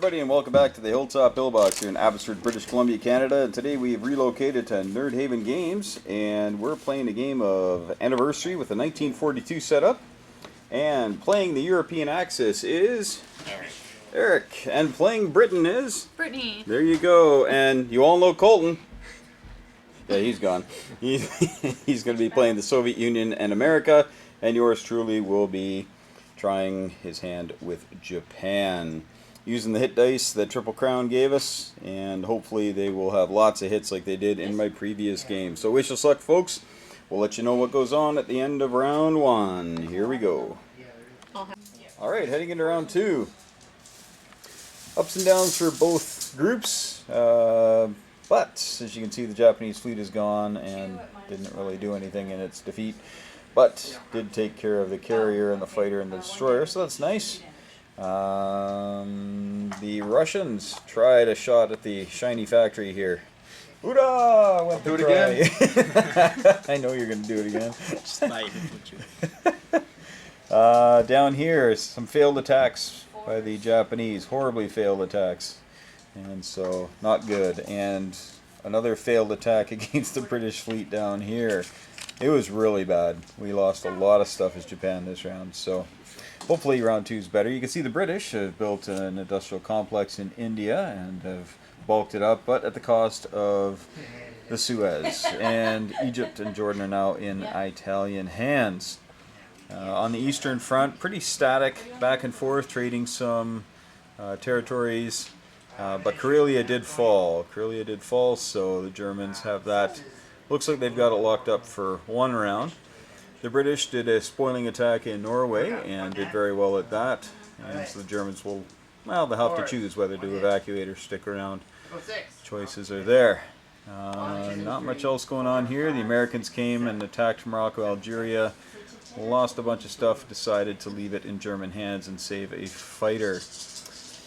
everybody, and welcome back to the Hilltop Pillbox here in Abbotsford, British Columbia, Canada. And today we've relocated to Nerd Haven Games, and we're playing a game of Anniversary with a 1942 setup. And playing the European Axis is Eric, and playing Britain is Brittany. There you go, and you all know Colton. Yeah, he's gone. He's going to be playing the Soviet Union and America, and yours truly will be trying his hand with Japan. Using the hit dice that Triple Crown gave us, and hopefully they will have lots of hits like they did in my previous game. So wish us luck, folks. We'll let you know what goes on at the end of round one. Here we go. Alright, heading into round two. Ups and downs for both groups, but as you can see, the Japanese fleet is gone and didn't really do anything in its defeat, but did take care of the carrier and the fighter and the destroyer, so that's nice. The Russians tried a shot at the shiny factory here. Hoorah! Went do it again. I know you're going to do it again. Down here, some failed attacks by the Japanese. Horribly failed attacks. And so, not good. And another failed attack against the British fleet down here. It was really bad. We lost a lot of stuff as Japan this round. So, hopefully round two is better. You can see the British have built an industrial complex in India and have bulked it up, but at the cost of the Suez. And Egypt and Jordan are now in Italian hands. On the Eastern Front, pretty static, back and forth, trading some territories. But Karelia did fall. Karelia did fall, so the Germans have that. Looks like they've got it locked up for one round. The British did a spoiling attack in Norway and did very well at that. And so the Germans will, well, they'll have to choose whether to evacuate or stick around. Choices are there. Not much else going on here. The Americans came and attacked Morocco, Algeria, lost a bunch of stuff, decided to leave it in German hands and save a fighter.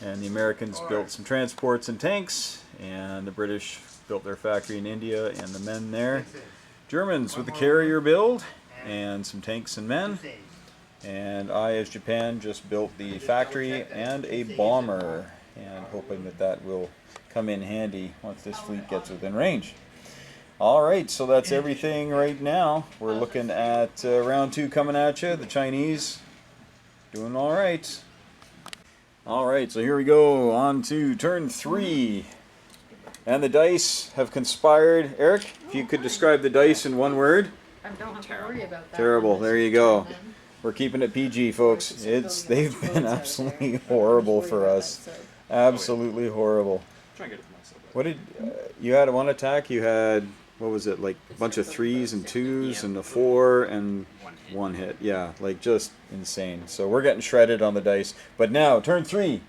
And the Americans built some transports and tanks, and the British built their factory in India and the men there. Germans with the carrier build and some tanks and men. And I, as Japan, just built the factory and a bomber, and hoping that that will come in handy once this fleet gets within range. Alright, so that's everything right now. We're looking at round two coming at you. The Chinese doing alright. Alright, so here we go, on to turn three. And the dice have conspired. Eric, if you could describe the dice in one word. I don't have to worry about that. Terrible, there you go. We're keeping it PG, folks. They've been absolutely horrible for us. Absolutely horrible. What did you had one attack? You had, what was it, like a bunch of 3s and 2s and a 4 and one hit. Yeah, like just insane. So we're getting shredded on the dice. But now, turn three.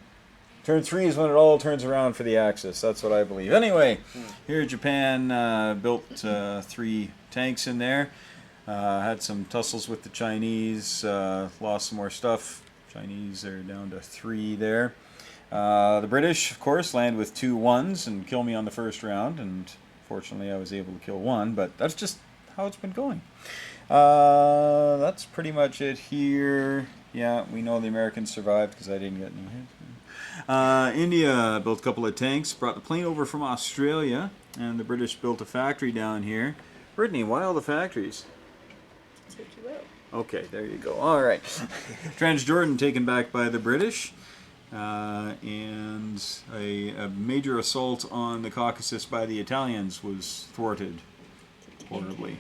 Turn three is when it all turns around for the Axis. That's what I believe. Anyway, here Japan built 3 tanks in there. Had some tussles with the Chinese. Lost some more stuff. Chinese are down to 3 there. The British, of course, land with 2 1s and kill me on the first round. And fortunately, I was able to kill 1. But that's just how it's been going. That's pretty much it here. Yeah, we know the Americans survived because I didn't get any hits. India built a couple of tanks, brought the plane over from Australia, and the British built a factory down here. Brittany, why all the factories? Okay, there you go. All right. Transjordan taken back by the British, and a major assault on the Caucasus by the Italians was thwarted horribly.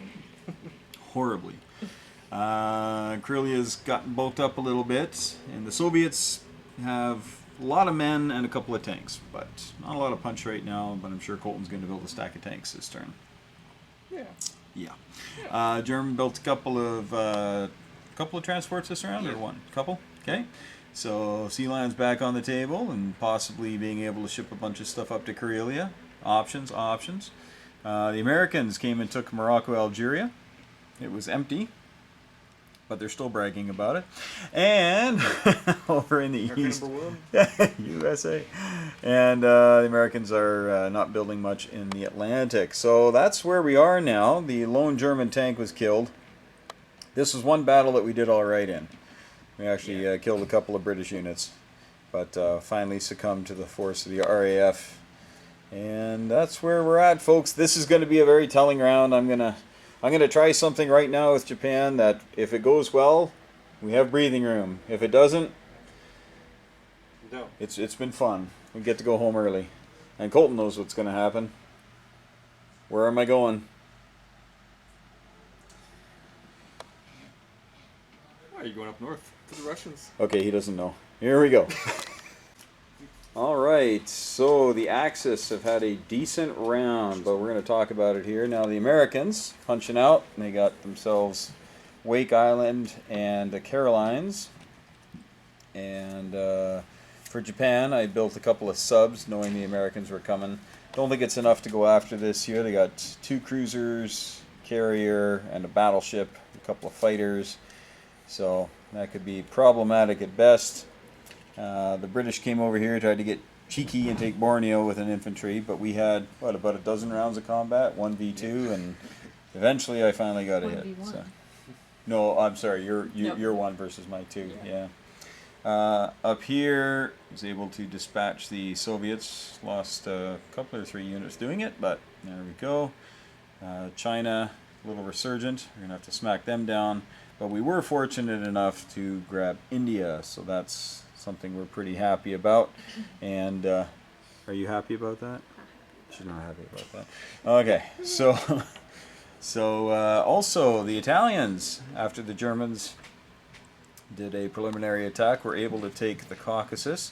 Horribly. Karelia's gotten bulked up a little bit, and the Soviets have a lot of men and a couple of tanks, but not a lot of punch right now, but I'm sure Colton's going to build a stack of tanks this turn. Yeah. German built a couple of transports this round, or one? Couple? Okay. So Sealand's back on the table, and possibly being able to ship a bunch of stuff up to Karelia. Options. The Americans came and took Morocco, Algeria. It was empty, but they're still bragging about it. And over in the east, USA. And the Americans are not building much in the Atlantic. So that's where we are now. The lone German tank was killed. This was one battle that we did all right in. We actually killed a couple of British units. but finally succumbed to the force of the RAF. And that's where we're at, folks. This is going to be a very telling round. I'm gonna try something right now with Japan that, if it goes well, we have breathing room. If it doesn't, no. It's been fun. We get to go home early, and Colton knows what's going to happen. Where am I going? Why are you going up north to the Russians? Okay, he doesn't know. Here we go. Alright, so the Axis have had a decent round, but we're going to talk about it here. Now the Americans, punching out, they got themselves Wake Island and the Carolines. And for Japan, I built a couple of subs, knowing the Americans were coming. Don't think it's enough to go after this here. They got 2 cruisers, carrier, and a battleship, a couple of fighters. So that could be problematic at best. The British came over here, tried to get cheeky and take Borneo with an infantry, but we had, what, about a dozen rounds of combat, 1v2, and eventually I finally got a hit. So. No, I'm sorry, you're 1 versus my 2, yeah. Up here, I was able to dispatch the Soviets, lost a couple or 3 units doing it, but there we go. China, a little resurgent, we're going to have to smack them down, but we were fortunate enough to grab India, so that's something we're pretty happy about. And are you happy about that? She's not happy about that. Okay, so also the Italians, after the Germans did a preliminary attack, were able to take the Caucasus.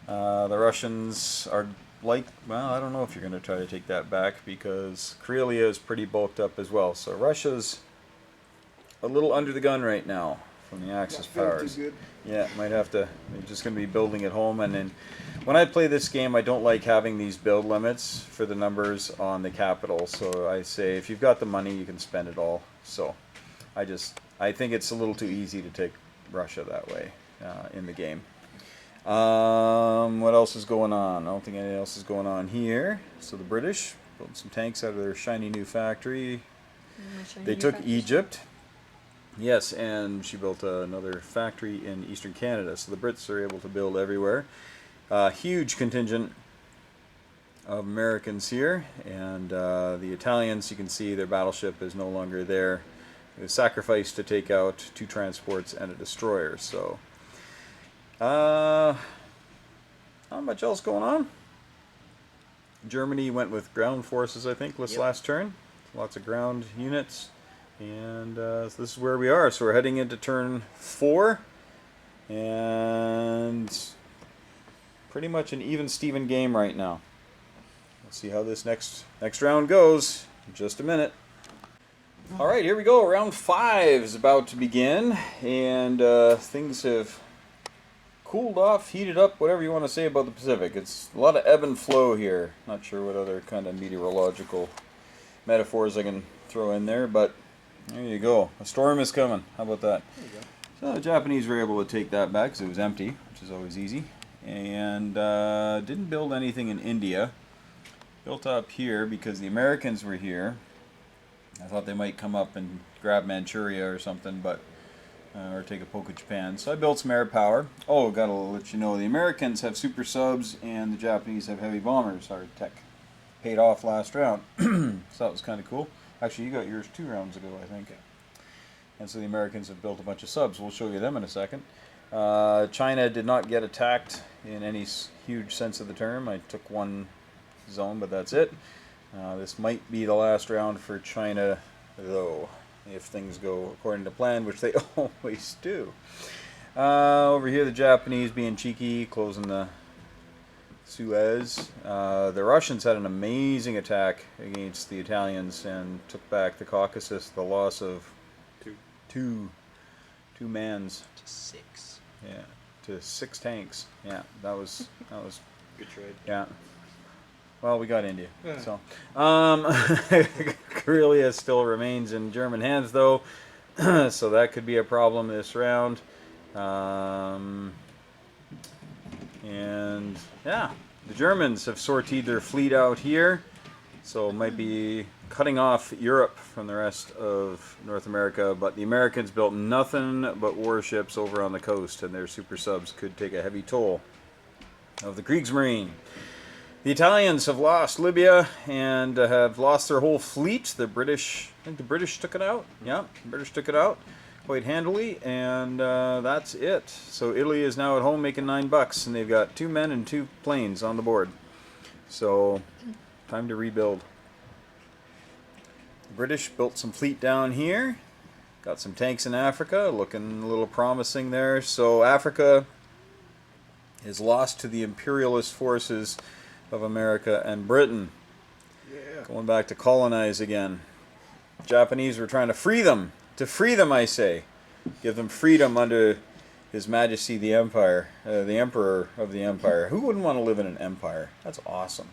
The Russians are like, well, I don't know if you're going to try to take that back, because Karelia is pretty bulked up as well. So Russia's a little under the gun right now from the Axis powers. Yeah, might have to. They're just going to be building at home. And then when I play this game, I don't like having these build limits for the numbers on the capital. So I say, if you've got the money, you can spend it all. So I think it's a little too easy to take Russia that way in the game. What else is going on? I don't think anything else is going on here. So the British built some tanks out of their shiny new factory. They took Egypt. Yes, and she built another factory in eastern Canada. So the Brits are able to build everywhere. Huge contingent of Americans here. And the Italians, you can see their battleship is no longer there. It was sacrificed to take out 2 transports and a destroyer. So, not much else going on. Germany went with ground forces, I think, last turn. Lots of ground units. And so this is where we are. So we're heading into turn 4. And pretty much an even Steven game right now. We'll see how this next round goes in just a minute. Alright, here we go. Round 5 is about to begin. And things have cooled off, heated up, whatever you want to say about the Pacific. It's a lot of ebb and flow here. Not sure what other kind of meteorological metaphors I can throw in there, but there you go. A storm is coming. How about that? There you go. So the Japanese were able to take that back because it was empty, which is always easy. And didn't build anything in India. Built up here because the Americans were here. I thought they might come up and grab Manchuria or something, but or take a poke at Japan. So I built some air power. Oh, gotta let you know, the Americans have super subs and the Japanese have heavy bombers. Our tech paid off last round. So that was kind of cool. Actually, you got yours 2 rounds ago, I think. And so the Americans have built a bunch of subs. We'll show you them in a second. China did not get attacked in any huge sense of the term. I took 1 zone, but that's it. This might be the last round for China, though, if things go according to plan, which they always do. Over here, the Japanese being cheeky, closing the Suez. The Russians had an amazing attack against the Italians and took back the Caucasus, the loss of two mans. To 6. Yeah, to 6 tanks. Yeah, that was good trade. Yeah. Well, we got India. Yeah. So, Karelia still remains in German hands, though, so that could be a problem this round. And yeah, the Germans have sortied their fleet out here, so might be cutting off Europe from the rest of North America, but the Americans built nothing but warships over on the coast, and their super subs could take a heavy toll of the Kriegsmarine. The Italians have lost Libya and have lost their whole fleet. The British, I think the British took it out. Yeah, the British took it out quite handily, and that's it. So Italy is now at home making $9, and they've got 2 men and 2 planes on the board. So, time to rebuild. The British built some fleet down here. Got some tanks in Africa, looking a little promising there. So Africa is lost to the imperialist forces of America and Britain. Yeah. Going back to colonize again. Japanese were trying to free them. To free them, I say. Give them freedom under His Majesty the Empire, the Emperor of the Empire. Who wouldn't want to live in an empire? That's awesome.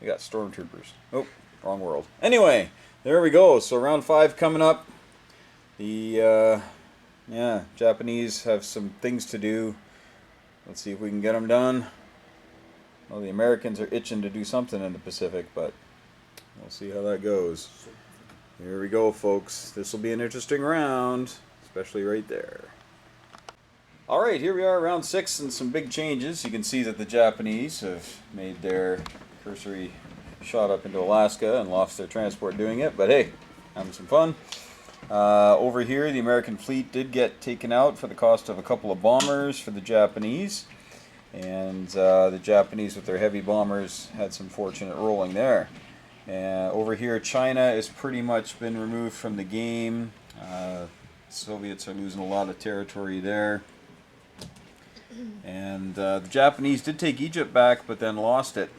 We got stormtroopers. Oh, wrong world. Anyway, there we go. So round 5 coming up. The Japanese have some things to do. Let's see if we can get them done. Well, the Americans are itching to do something in the Pacific, but we'll see how that goes. Here we go, folks. This will be an interesting round, especially right there. All right, here we are, round 6, and some big changes. You can see that the Japanese have made their cursory shot up into Alaska and lost their transport doing it, but hey, having some fun. Over here, the American fleet did get taken out for the cost of a couple of bombers for the Japanese. And the Japanese, with their heavy bombers, had some fortunate rolling there. Over here, China has pretty much been removed from the game. Soviets are losing a lot of territory there. And the Japanese did take Egypt back, but then lost it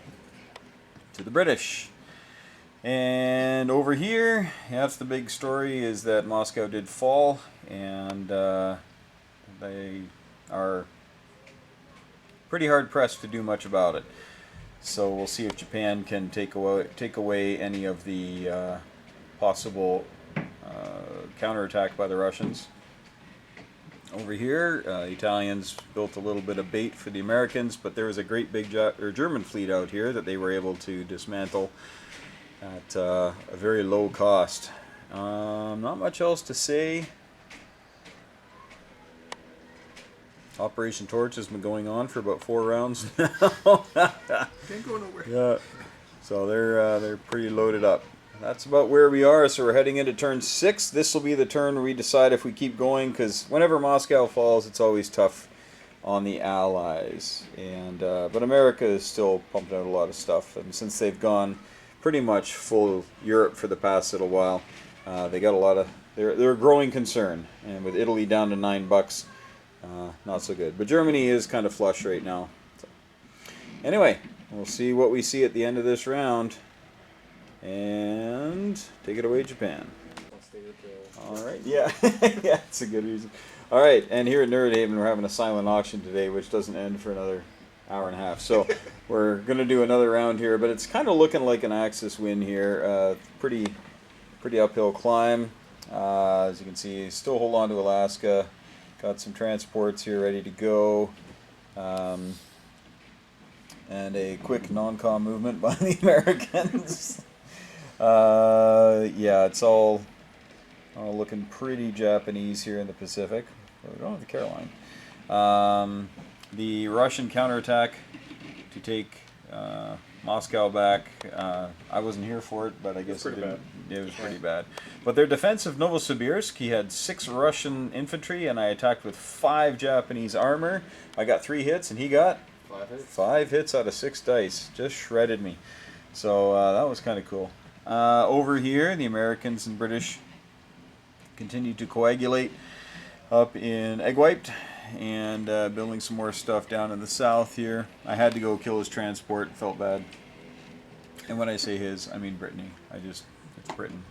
to the British. And over here, that's the big story, is that Moscow did fall, and they are pretty hard pressed to do much about it. So we'll see if Japan can take away any of the possible counterattack by the Russians. Over here, Italians built a little bit of bait for the Americans, but there was a great big German fleet out here that they were able to dismantle at a very low cost. Not much else to say. Operation Torch has been going on for about 4 rounds now. Can't go nowhere. Yeah, so they're pretty loaded up. That's about where we are. So we're heading into turn 6. This will be the turn where we decide if we keep going, because whenever Moscow falls, it's always tough on the Allies. And but America is still pumping out a lot of stuff, and since they've gone pretty much full Europe for the past little while, they got a lot of. They're a growing concern, and with Italy down to $9. Not so good. But Germany is kind of flush right now. So. Anyway, we'll see what we see at the end of this round. And take it away, Japan. Alright, yeah. Yeah, it's a good reason. Alright, and here at Nerd Haven, we're having a silent auction today, which doesn't end for another hour and a half. So we're going to do another round here, but it's kind of looking like an Axis win here. Pretty uphill climb. As you can see, still hold on to Alaska. Got some transports here ready to go. And a quick non-com movement by the Americans. Yeah, it's all looking pretty Japanese here in the Pacific. We don't have the Caroline. The Russian counterattack to take Moscow back. I wasn't here for it, but I guess it was pretty bad. But their defense of Novosibirsk, he had 6 Russian infantry, and I attacked with 5 Japanese armor. I got 3 hits, and he got 5 hits out of 6 dice. Just shredded me. So that was kind of cool. Over here, the Americans and British continued to coagulate up in Eggwiped, and building some more stuff down in the south here. I had to go kill his transport. Felt bad. And when I say his, I mean Brittany. It's Britain.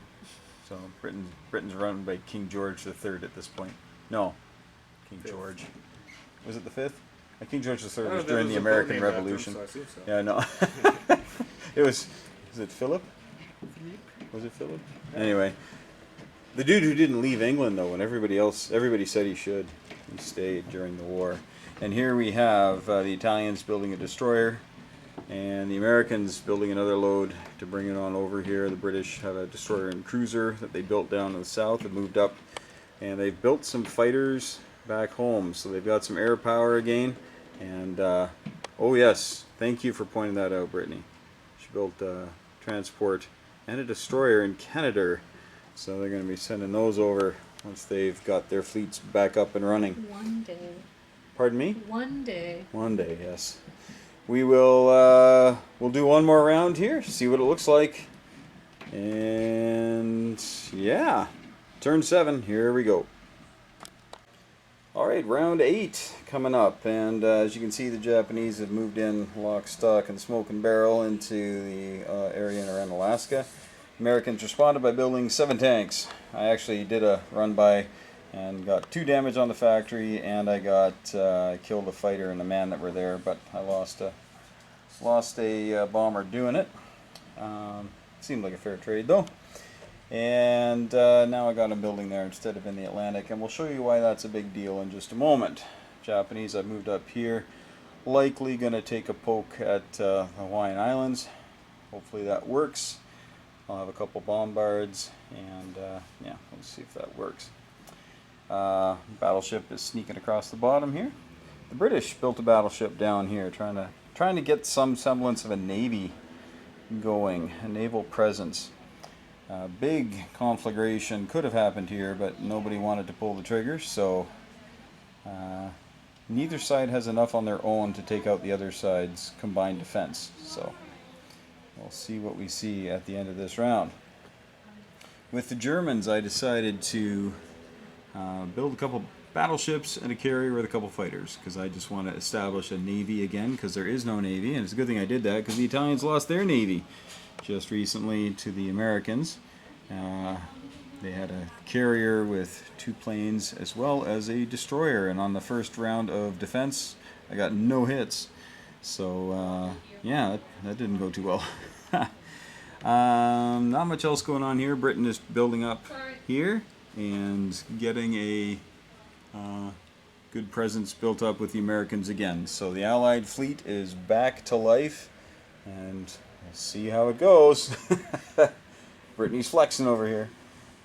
So Britain's run by King George III at this point. No, King George. Was it the 5th? King George III was during the American Revolution. Him, so I so. Yeah, no. It was. Is it Philip? Was it Philip? Anyway, the dude who didn't leave England though, when everybody said he should. He stayed during the war. And here we have the Italians building a destroyer, and the Americans building another load to bring it on over here. The British have a destroyer and cruiser that they built down in the south and moved up, and they've built some fighters back home, so they've got some air power again, and Oh yes, thank you for pointing that out, Brittany. She built a transport and a destroyer in Canada, so they're going to be sending those over once they've got their fleets back up and running. One day. Pardon me? One day. One day, yes. We will we'll do one more round here, see what it looks like. And yeah, turn 7, here we go. Alright, round 8 coming up, and as you can see, the Japanese have moved in lock, stock, and smoke and barrel into the area in around Alaska. Americans responded by building 7 tanks. I actually did a run by and got 2 damage on the factory, and I got killed a fighter and a man that were there, but I lost a bomber doing it. Seemed like a fair trade though. And now I got a building there instead of in the Atlantic, and we'll show you why that's a big deal in just a moment. Japanese, I've moved up here, likely going to take a poke at the Hawaiian Islands. Hopefully that works. I'll have a couple bombards, and yeah, let's see if that works. Battleship is sneaking across the bottom here. The British built a battleship down here, trying to get some semblance of a navy going, a naval presence. Big conflagration could have happened here, but nobody wanted to pull the trigger, so neither side has enough on their own to take out the other side's combined defense. So we'll see what we see at the end of this round. With the Germans, I decided to build a couple battleships and a carrier with a couple fighters, because I just want to establish a navy again, because there is no navy, and it's a good thing I did that, because the Italians lost their navy just recently to the Americans. They had a carrier with 2 planes as well as a destroyer, and on the first round of defense I got no hits, so yeah, that didn't go too well. Not much else going on here. Britain is building up here and getting a good presence built up with the Americans again. So the Allied fleet is back to life, and we'll see how it goes. Brittany's flexing over here.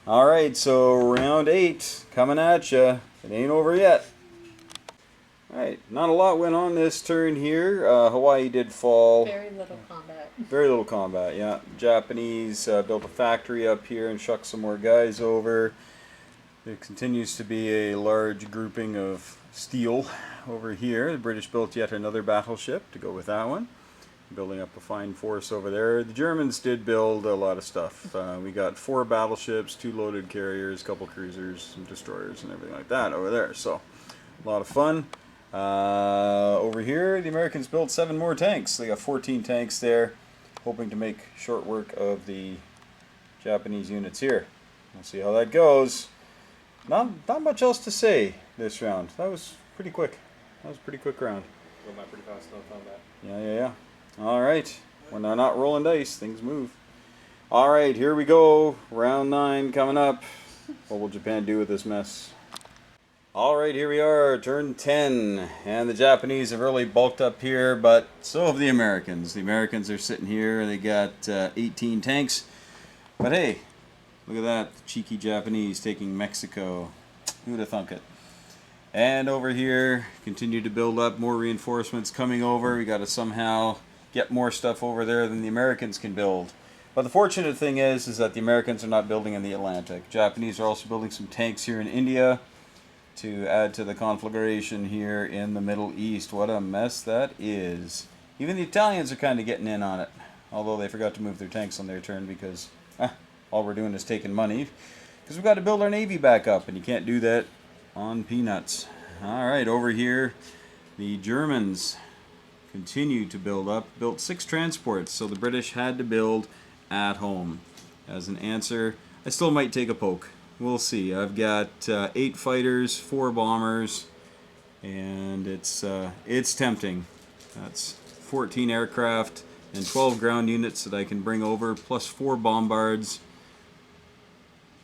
Alright, so round 8 coming at ya. It ain't over yet. Alright, not a lot went on this turn here. Hawaii did fall. Very little combat. Very little combat, yeah. Japanese built a factory up here and shucked some more guys over. There continues to be a large grouping of steel over here. The British built yet another battleship to go with that one, building up a fine force over there. The Germans did build a lot of stuff. We got 4 battleships, 2 loaded carriers, a couple cruisers, some destroyers, and everything like that over there. So a lot of fun. Over here, the Americans built 7 more tanks. They got 14 tanks there, hoping to make short work of the Japanese units here. We'll see how that goes. Not much else to say this round. That was pretty quick. That was a pretty quick round. Going by pretty fast on combat. Yeah. Alright. When they're not rolling dice, things move. Alright, here we go. Round 9 coming up. What will Japan do with this mess? Alright, here we are. Turn 10. And the Japanese have really bulked up here, but so have the Americans. The Americans are sitting here. They got 18 tanks. But hey, look at that. The cheeky Japanese taking Mexico. Who would have thunk it? And over here, continue to build up, more reinforcements coming over. We got to somehow get more stuff over there than the Americans can build. But the fortunate thing is that the Americans are not building in the Atlantic. Japanese are also building some tanks here in India to add to the conflagration here in the Middle East. What a mess that is. Even the Italians are kind of getting in on it, although they forgot to move their tanks on their turn because all we're doing is taking money, because we've got to build our navy back up, and you can't do that on peanuts. Alright, over here the Germans continue to build up, built 6 transports, so the British had to build at home. As an answer, I still might take a poke. We'll see. I've got 8 fighters, 4 bombers, and it's tempting. That's 14 aircraft and 12 ground units that I can bring over, plus 4 bombards.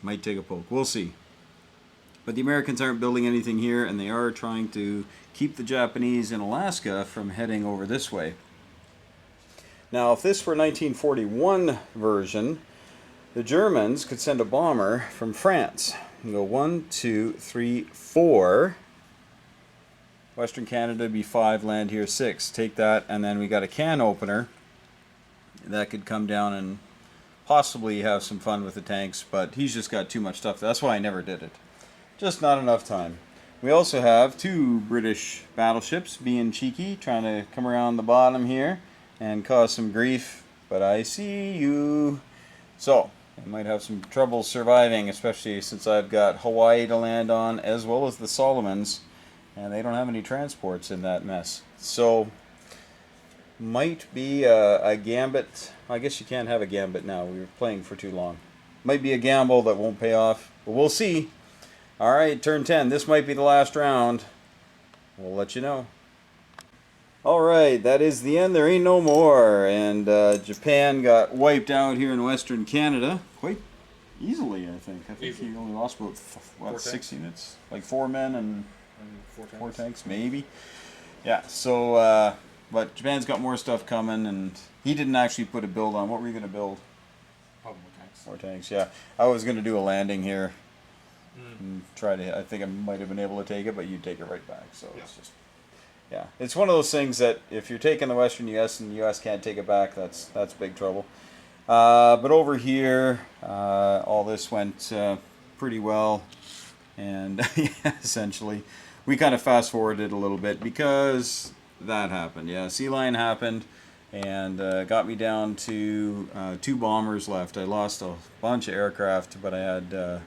Might take a poke. We'll see. But the Americans aren't building anything here, and they are trying to keep the Japanese in Alaska from heading over this way. Now, if this were 1941 version, the Germans could send a bomber from France. And go 1, 2, 3, 4. Western Canada be 5, land here 6. Take that, and then we got a can opener that could come down and possibly have some fun with the tanks, but he's just got too much stuff. That's why I never did it. Just not enough time. We also have 2 British battleships being cheeky, trying to come around the bottom here and cause some grief, but I see you. So, I might have some trouble surviving, especially since I've got Hawaii to land on, as well as the Solomons, and they don't have any transports in that mess. So, might be a gambit. I guess you can't have a gambit now. We were playing for too long. Might be a gamble that won't pay off, but we'll see. Alright, turn 10. This might be the last round. We'll let you know. Alright, that is the end. There ain't no more. And Japan got wiped out here in Western Canada quite easily, I think. I think he only lost about, what, 6 units? Like 4 men and 4 tanks, maybe. Yeah, so, but Japan's got more stuff coming, and he didn't actually put a build on. What were you going to build? Probably more tanks. More tanks, yeah. I was going to do a landing here. And try to, I think I might have been able to take it, but you take it right back. So it's just, yeah, it's one of those things that if you're taking the Western U.S. and the U.S. can't take it back, that's big trouble. But over here, all this went pretty well, and yeah, essentially, we kind of fast forwarded a little bit because that happened. Yeah, Sea Lion happened, and got me down to 2 bombers left. I lost a bunch of aircraft, but I had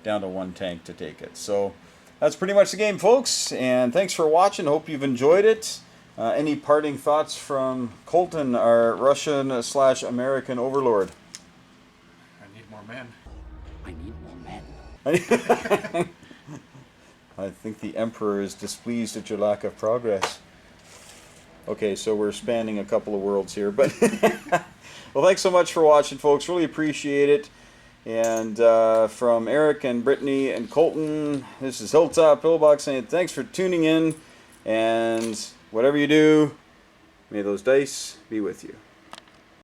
down to 1 tank to take it. So that's pretty much the game, folks, and thanks for watching. Hope you've enjoyed it. Any parting thoughts from Colton, our Russian/American overlord? I need more men. I need more men. I think the Emperor is displeased at your lack of progress. Okay, so we're spanning a couple of worlds here, but well, thanks so much for watching, folks. Really appreciate it. And from Eric and Brittany and Colton, this is Hilltop Pillbox saying thanks for tuning in, and whatever you do, may those dice be with you.